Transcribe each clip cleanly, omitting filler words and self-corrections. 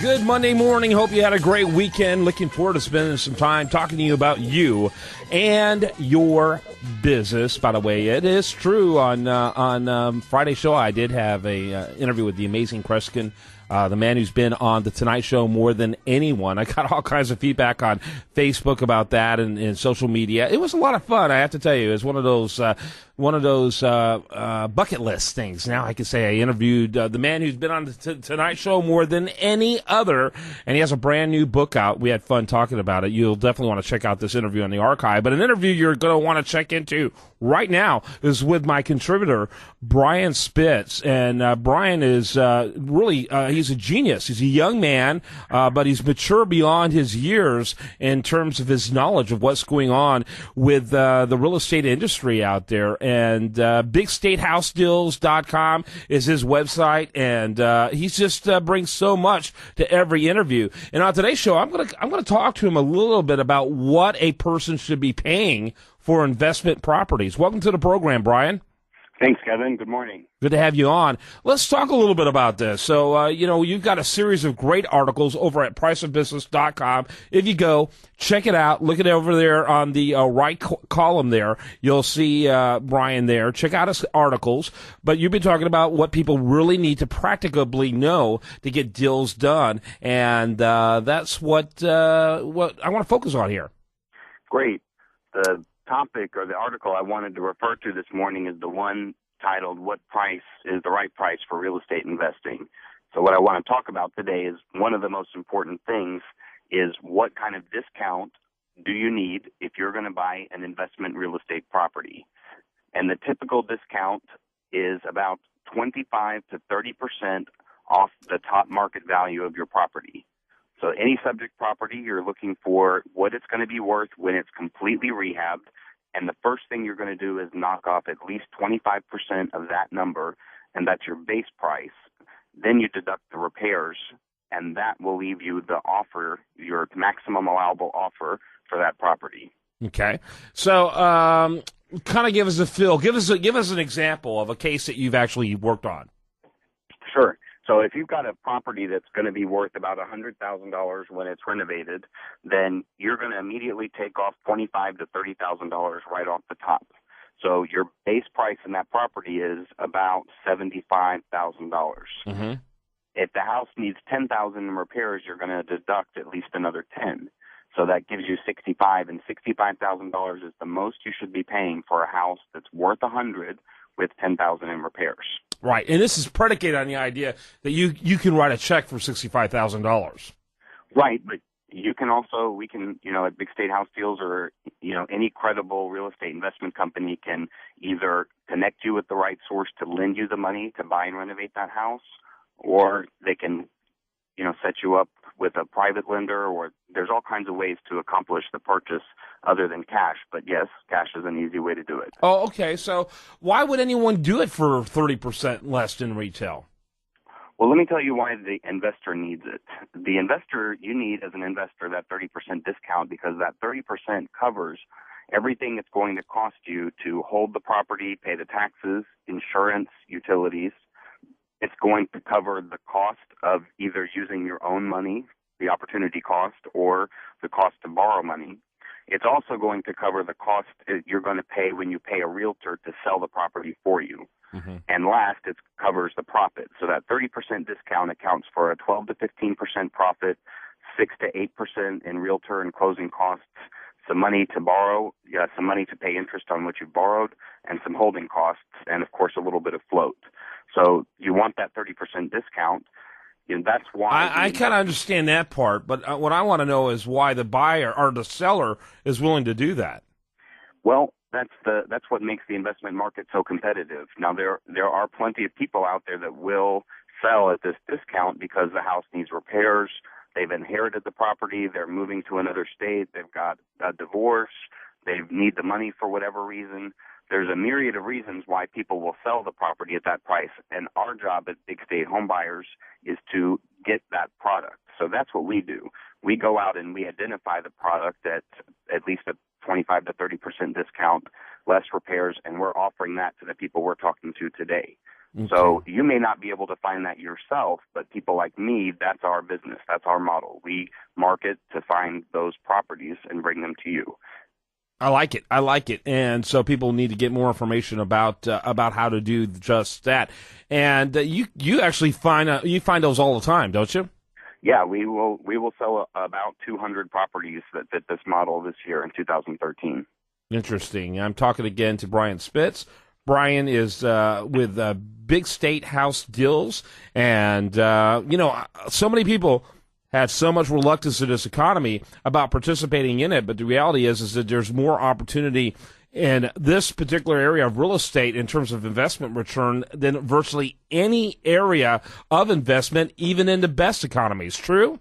Good Monday morning. Hope you had a great weekend. Looking forward to spending some time talking to you about you and your business. By the way, it is true. On Friday's show, I did have a interview with the amazing Kreskin, the man who's been on The Tonight Show more than anyone. I got all kinds of feedback on Facebook about that and social media. It was a lot of fun, I have to tell you. It's one of those bucket list things. Now I can say I interviewed the man who's been on the Tonight Show more than any other, and he has a brand new book out. We had fun talking about it. You'll definitely want to check out this interview on the archive. But an interview you're going to want to check into right now is with my contributor, Brian Spitz. And Brian is really, he's a genius. He's a young man, but he's mature beyond his years in terms of his knowledge of what's going on with the real estate industry out there. And BigStateHouseDeals.com is his website, and he just brings so much to every interview. And on today's show, I'm gonna talk to him a little bit about what a person should be paying for investment properties. Welcome to the program, Brian. Thanks, Kevin. Good morning. Good to have you on. Let's talk a little bit about this. So, you've got a series of great articles over at priceofbusiness.com. If you go, check it out. Look at it over there on the right column there. You'll see Brian there. Check out his articles. But you've been talking about what people really need to practically know to get deals done. And that's what I want to focus on here. Great. The topic or the article I wanted to refer to this morning is the one titled "What Price is the Right Price for Real Estate Investing?" So what I want to talk about today is one of the most important things is what kind of discount do you need if you're going to buy an investment real estate property. And the typical discount is about 25 to 30% off the top market value of your property. So any subject property, you're looking for what it's going to be worth when it's completely rehabbed. And the first thing you're going to do is knock off at least 25% of that number, and that's your base price. Then you deduct the repairs, and that will leave you the offer, your maximum allowable offer for that property. Okay. So kind of give us a feel. Give us an example of a case that you've actually worked on. Sure. So if you've got a property that's going to be worth about $100,000 when it's renovated, then you're going to immediately take off $25,000 to $30,000 right off the top. So your base price in that property is about $75,000. Mm-hmm. If the house needs $10,000 in repairs, you're going to deduct at least another $10,000. So that gives you $65,000, and $65,000 is the most you should be paying for a house that's worth $100,000 with $10,000 in repairs. Right, and this is predicated on the idea that you can write a check for $65,000. Right, but you can also, at Big State House Deals or, any credible real estate investment company can either connect you with the right source to lend you the money to buy and renovate that house, or they can, set you up with a private lender, or there's all kinds of ways to accomplish the purchase other than cash. But yes, cash is an easy way to do it. Oh, okay. So why would anyone do it for 30% less than retail? Well, let me tell you why the investor needs it. The investor, you need as an investor that 30% discount because that 30% covers everything it's going to cost you to hold the property, pay the taxes, insurance, utilities. It's going to cover the cost of either using your own money, the opportunity cost, or the cost to borrow money. It's also going to cover the cost you're going to pay when you pay a realtor to sell the property for you. Mm-hmm. And last, it covers the profit. So that 30% discount accounts for a 12 to 15% profit, 6 to 8% in realtor and closing costs, some money to borrow, some money to pay interest on what you borrowed, and some holding costs, and of course a little bit of float. So you want that 30% discount. And that's why I kind of understand that part, but what I want to know is why the buyer or the seller is willing to do that. Well, that's what makes the investment market so competitive. Now there are plenty of people out there that will sell at this discount because the house needs repairs. They've inherited the property. They're moving to another state. They've got a divorce. They need the money for whatever reason. There's a myriad of reasons why people will sell the property at that price. And our job at Big State Home Buyers is to get that product. So that's what we do. We go out and we identify the product at least a 25 to 30% discount, less repairs, and we're offering that to the people we're talking to today. Okay. So you may not be able to find that yourself, but people like me, that's our business. That's our model. We market to find those properties and bring them to you. I like it. I like it. And so people need to get more information about how to do just that. And you actually find those all the time, don't you? Yeah, we will sell about 200 properties that fit this model this year in 2013. Interesting. I'm talking again to Brian Spitz. Brian is with Big State House Deals, and so many people had so much reluctance in this economy about participating in it, but the reality is that there's more opportunity in this particular area of real estate in terms of investment return than virtually any area of investment, even in the best economies. True?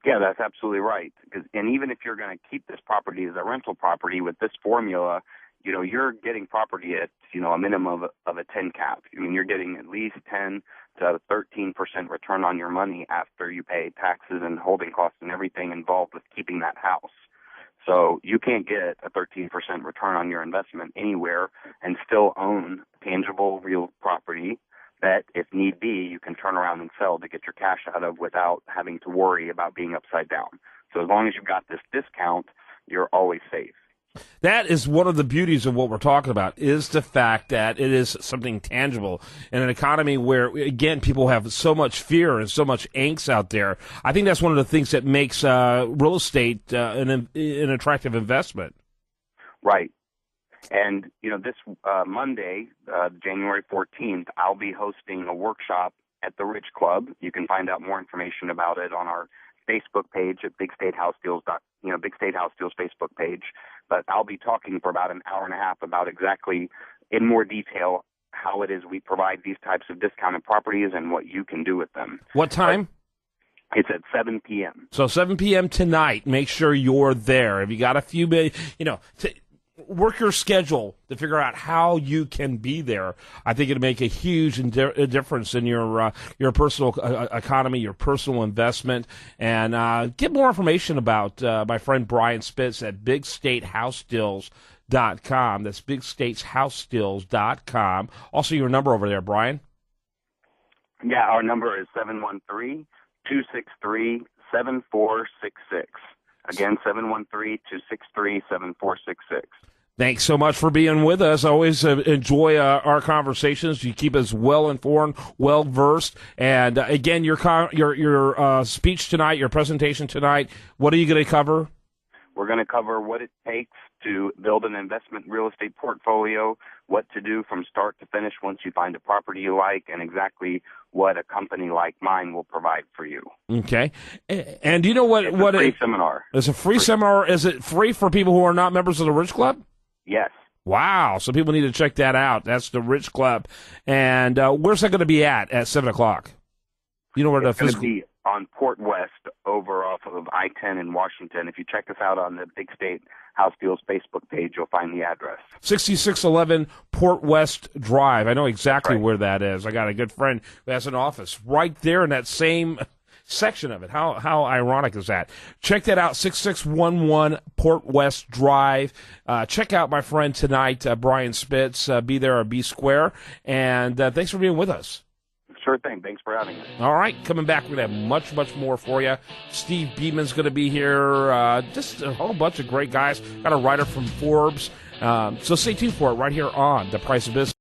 Yeah, that's absolutely right. And even if you're going to keep this property as a rental property with this formula, you're getting property at, a minimum of a 10 cap. I mean, you're getting at least 10 to 13% return on your money after you pay taxes and holding costs and everything involved with keeping that house. So you can't get a 13% return on your investment anywhere and still own tangible real property that, if need be, you can turn around and sell to get your cash out of without having to worry about being upside down. So as long as you've got this discount, you're always safe. That is one of the beauties of what we're talking about, is the fact that it is something tangible in an economy where, again, people have so much fear and so much angst out there. I think that's one of the things that makes real estate an attractive investment. Right. And, this Monday, January 14th, I'll be hosting a workshop at the Ridge Club. You can find out more information about it on our Facebook page at Big State House Deals Facebook page. But I'll be talking for about an hour and a half about exactly, in more detail, how it is we provide these types of discounted properties and what you can do with them. What time? It's at 7 p.m. So 7 p.m. tonight. Make sure you're there. If you got a few minutes, work your schedule to figure out how you can be there. I think it'll make a huge difference in your personal economy, your personal investment. And get more information about my friend Brian Spitz at BigStateHouseDeals.com. That's BigStatesHouseDeals.com. Also, your number over there, Brian. Yeah, our number is 713-263-7466. Again, 713-263-7466. Thanks so much for being with us. I always enjoy our conversations. You keep us well informed, well versed. And again, your speech tonight, your presentation tonight, what are you going to cover? We're going to cover what it takes to build an investment real estate portfolio, what to do from start to finish once you find a property you like, and exactly what a company like mine will provide for you. Okay. And do you know what it's a free seminar. It's a free seminar. Is it free for people who are not members of the Ridge Club? Yes. Wow. So people need to check that out. That's the Ridge Club. And where's that going to be at 7 o'clock? You know where it's going to be on Port West over off of I-10 in Washington. If you check us out on the Big State House Deals Facebook page, you'll find the address. 6611 Port West Drive. I know exactly where that is. I got a good friend who has an office right there in that same section of it. How ironic is that? Check that out, 6611 Port West Drive. Check out my friend tonight, Brian Spitz. Be there or be square. And thanks for being with us. Sure thing. Thanks for having me. All right. Coming back, we're going to have much, much more for you. Steve Beeman's going to be here. Just a whole bunch of great guys. Got a writer from Forbes. So stay tuned for it right here on The Price of Business.